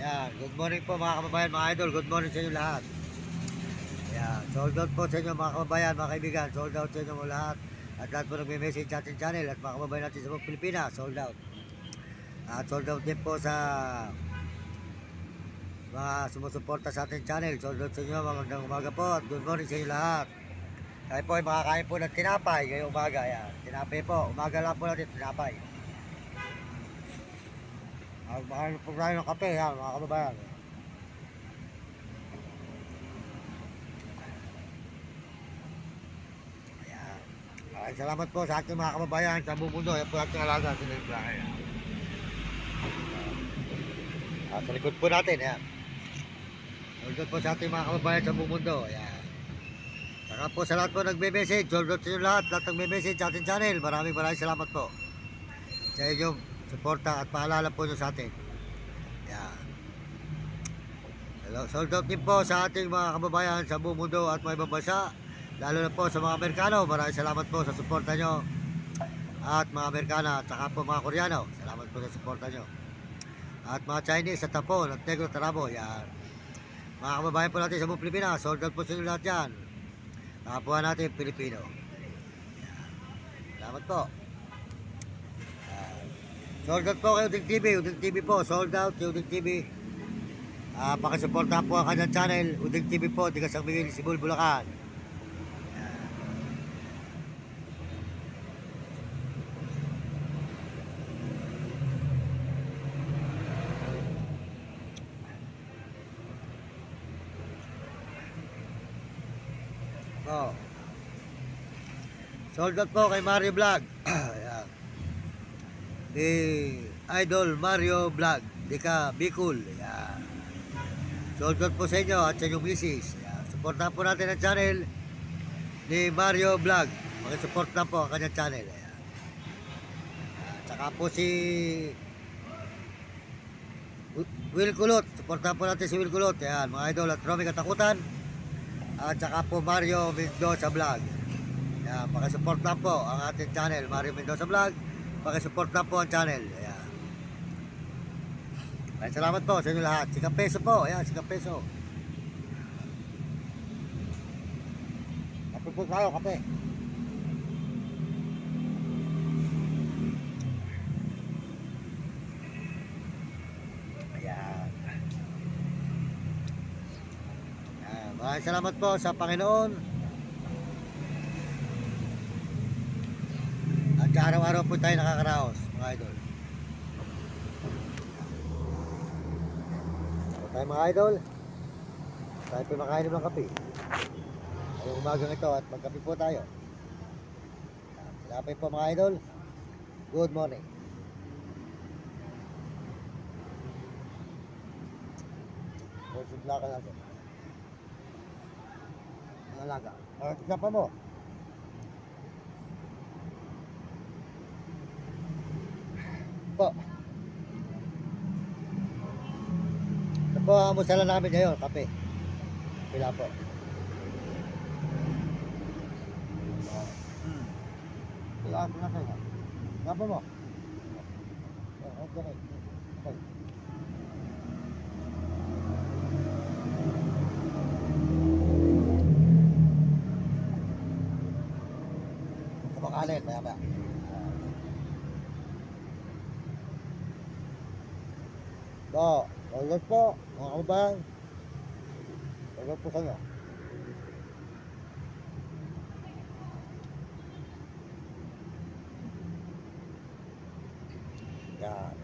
Yan, good morning po mga kababayan, mga idol. Good morning sa inyo lahat. Yan, sold out po sa inyo mga kababayan, mga kaibigan. Sold out sa inyo mo lahat. At lahat po nagme-message sa ating channel. At mga kababayan natin sa buong Pilipinas, sold out. At sold out din po sa mga sumusuporta sa ating channel. Sold out sa inyo, magandang umaga po. At good morning sa inyo lahat. Tayo po ay makakain po ng tinapay ngayong umaga. Yan, tinapay po. Umaga lang po natin tinapay. Makakain po tayo ng kape, yan, mga kababayan. Ayan. Maraming salamat po sa ating mga kababayan sa buong mundo. Yan po ating alaga sa Librahe. Sa likod po natin, yan. Sold po sa ating mga kababayan sa buong mundo. Ayan. Saka po sa lahat po nagme-message, sold out sa inyo lahat nagme-message sa ating channel. Maraming salamat po sa inyong suporta at paalala po nyo sa atin. Yan. Sold out din po sa ating mga kababayan sa buong mundo at mga ibang bansa, lalo na po sa mga Amerikano. Maraming salamat po sa suporta nyo. At mga Amerikana at saka po mga Koreano, salamat po sa suporta nyo. At mga Chinese sa Tapon at Negro Tarabo, yan. Mga kababayan po natin sa buong Pilipinas, sold out po sa inyo lahat yan. Kapwa natin Pilipino. Yan. Salamat po. Sold out po kay Uding TV. Uding TV po, sold out kay Uding TV. Pakisuporta po ang kanyang channel, Uding TV po, Tigas ang Bigil, Sibul, Bulacan. Oh. Sold out po kay Mario Vlog. Ayan. Di Idol Mario Vlog, di ka Bicol. Ayan. Sold out po sa inyo at sa inyong misis. Supportan po natin ang channel ni Mario Vlog. Mag-support na po ang kanyang channel. Ayan. At saka po si Will Kulot. Supportan po natin si Will Kulot. Ayan, mga idol at Romy Katakutan. At saka po Mario Mendoza Vlog. Ayan, pakisupport na po ang ating channel, Mario Mendoza Vlog. Pakisupport na po ang channel. Ayan. Ay, salamat po sa inyo lahat. Sikap peso po. Ayan, sikap peso. Kape po tayo, kape. Ayan. Ayan. Maraming salamat po sa Panginoon. At araw-araw po tayo nakakaraos, mga idol. Tayo mga idol, tayo po makainom ng kape ngayong umagang ito at magkape po tayo. Silapay po mga idol, good morning. Sudlakan natin ang alaga. Isa pa mo po. Ito po ang musala namin ngayon, kape. Pila po. Pila po na kayo. Gapa mo. Okay. Okay. Kapakalin, maya. So, ulit po, mga kababayan. Ulit po sa inyo. Yan.